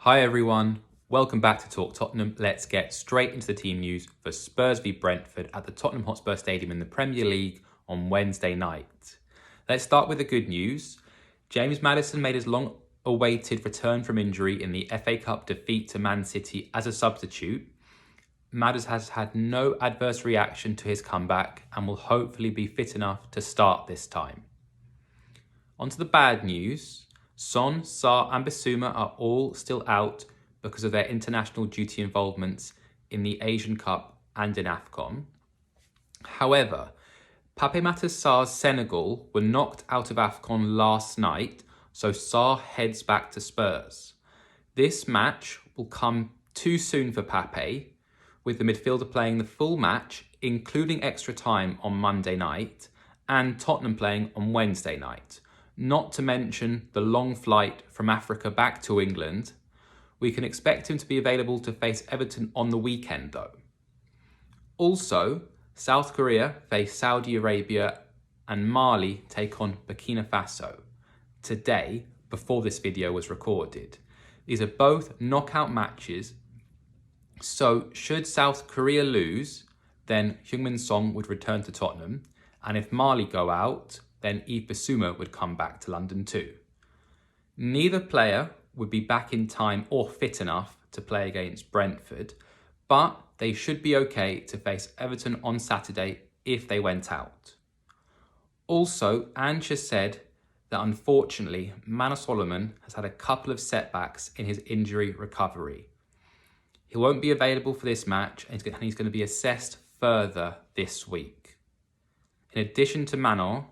Hi everyone, welcome back to Talk Tottenham. Let's get straight into the team news for Spurs v Brentford at the Tottenham Hotspur Stadium in the Premier League on Wednesday night. Let's start with the good news. James Maddison made his long-awaited return from injury in the FA Cup defeat to Man City as a substitute. Maddison has had no adverse reaction to his comeback and will hopefully be fit enough to start this time. On to the bad news. Son, Sarr and Bissouma are all still out because of their international duty involvements in the Asian Cup and in AFCON. However, Pape Matar Sarr's Senegal were knocked out of AFCON last night, so Sarr heads back to Spurs. This match will come too soon for Pape, with the midfielder playing the full match, including extra time on Monday night, and Tottenham playing on Wednesday night. Not to mention the long flight from Africa back to England. We can expect him to be available to face Everton on the weekend though. Also, South Korea face Saudi Arabia and Mali take on Burkina Faso today before this video was recorded. These are both knockout matches, so should South Korea lose, then Heung-min Son would return to Tottenham, and if Mali go out, then Bissouma would come back to London too. Neither player would be back in time or fit enough to play against Brentford, but they should be okay to face Everton on Saturday if they went out. Also, Ange has said that unfortunately, Manor has had a couple of setbacks in his injury recovery. He won't be available for this match and he's going to be assessed further this week. In addition to Manor,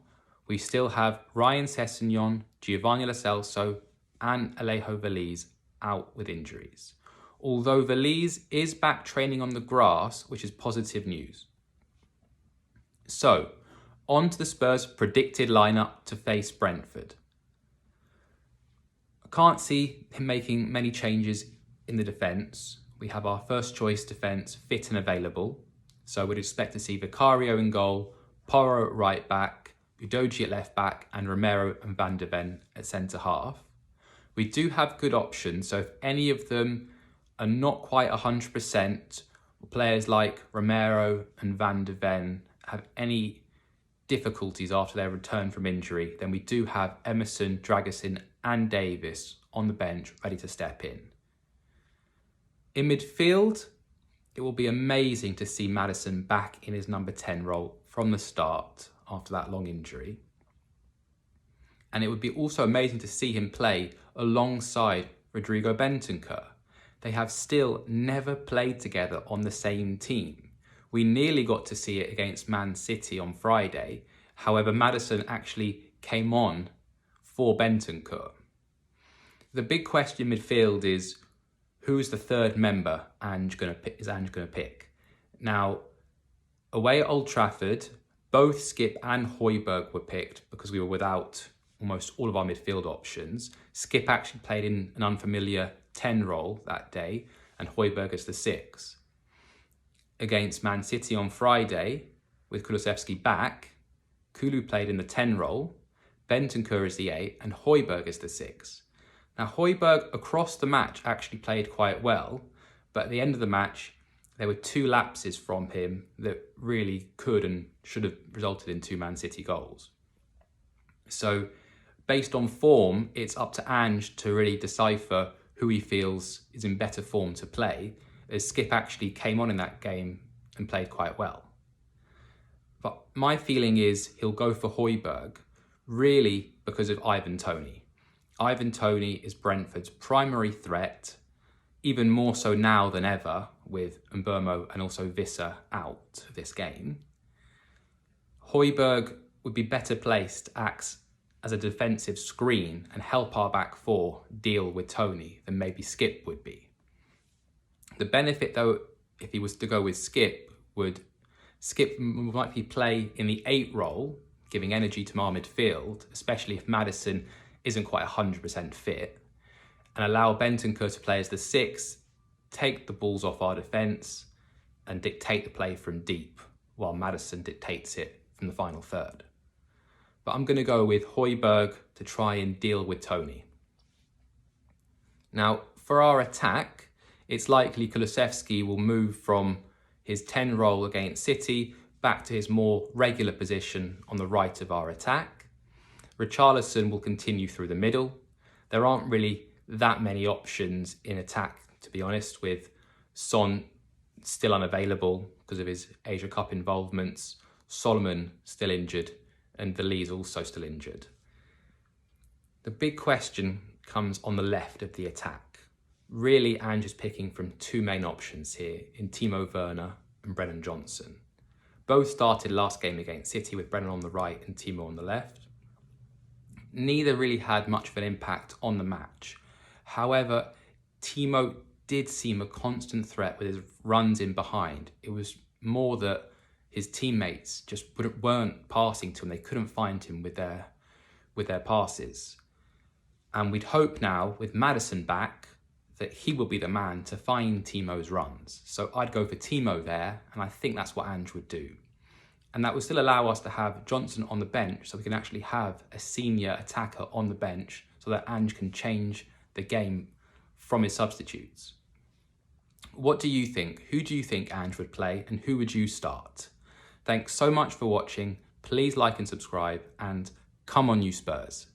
we still have Ryan Sessegnon, Giovanni Lo Celso and Alejo Veliz out with injuries. Although Veliz is back training on the grass, which is positive news. So, on to the Spurs' predicted lineup to face Brentford. I can't see him making many changes in the defence. We have our first choice defence fit and available. So we'd expect to see Vicario in goal, Porro at right back, Udogie at left back and Romero and Van de Ven at centre half. We do have good options, so if any of them are not quite 100%, players like Romero and Van de Ven have any difficulties after their return from injury, then we do have Emerson, Dragusin and Davis on the bench ready to step in. In midfield, it will be amazing to see Maddison back in his number 10 role from the start after that long injury. And it would be also amazing to see him play alongside Rodrigo Bentancur. They have still never played together on the same team. We nearly got to see it against Man City on Friday. However, Maddison actually came on for Bentancur. The big question midfield is, who's the third member Ange going to pick? Now, away at Old Trafford, both Skip and Højbjerg were picked because we were without almost all of our midfield options. Skip actually played in an unfamiliar 10 role that day and Højbjerg as the 6. Against Man City on Friday, with Kulusevski back, Kulu played in the 10 role, Bentancur as the 8 and Højbjerg as the 6. Now Højbjerg across the match actually played quite well, but at the end of the match, there were 2 lapses from him that really could and should have resulted in 2 Man City goals. So based on form, it's up to Ange to really decipher who he feels is in better form to play, as Skip actually came on in that game and played quite well. But my feeling is he'll go for Højbjerg, really because of Ivan Toney. Ivan Toney is Brentford's primary threat, even more so now than ever, with Mbeumo and also Visser out of this game. Højbjerg would be better placed to act as a defensive screen and help our back four deal with Toney than maybe Skip would be. The benefit though, if he was to go with Skip, Skip would likely play in the 8 role, giving energy to our midfield, especially if Maddison isn't quite 100% fit, and allow Bentancur to play as the 6, take the balls off our defence and dictate the play from deep, while Maddison dictates it from the final third. But I'm going to go with Højbjerg to try and deal with Toney. Now, for our attack, it's likely Kulusevski will move from his 10 role against City back to his more regular position on the right of our attack. Richarlison will continue through the middle. There aren't really that many options in attack, to be honest, with Son still unavailable because of his Asia Cup involvements, Solomon still injured, and Veliz also still injured. The big question comes on the left of the attack. Really, Ange is picking from two main options here in Timo Werner and Brennan Johnson. Both started last game against City with Brennan on the right and Timo on the left. Neither really had much of an impact on the match. However, Timo did seem a constant threat with his runs in behind. It was more that his teammates just weren't passing to him. They couldn't find him with their passes. And we'd hope now, with Maddison back, that he will be the man to find Timo's runs. So I'd go for Timo there, and I think that's what Ange would do. And that would still allow us to have Johnson on the bench, so we can actually have a senior attacker on the bench so that Ange can change the game from his substitutes. What do you think? Who do you think Ange would play, and who would you start? Thanks so much for watching. Please like and subscribe, and come on you Spurs.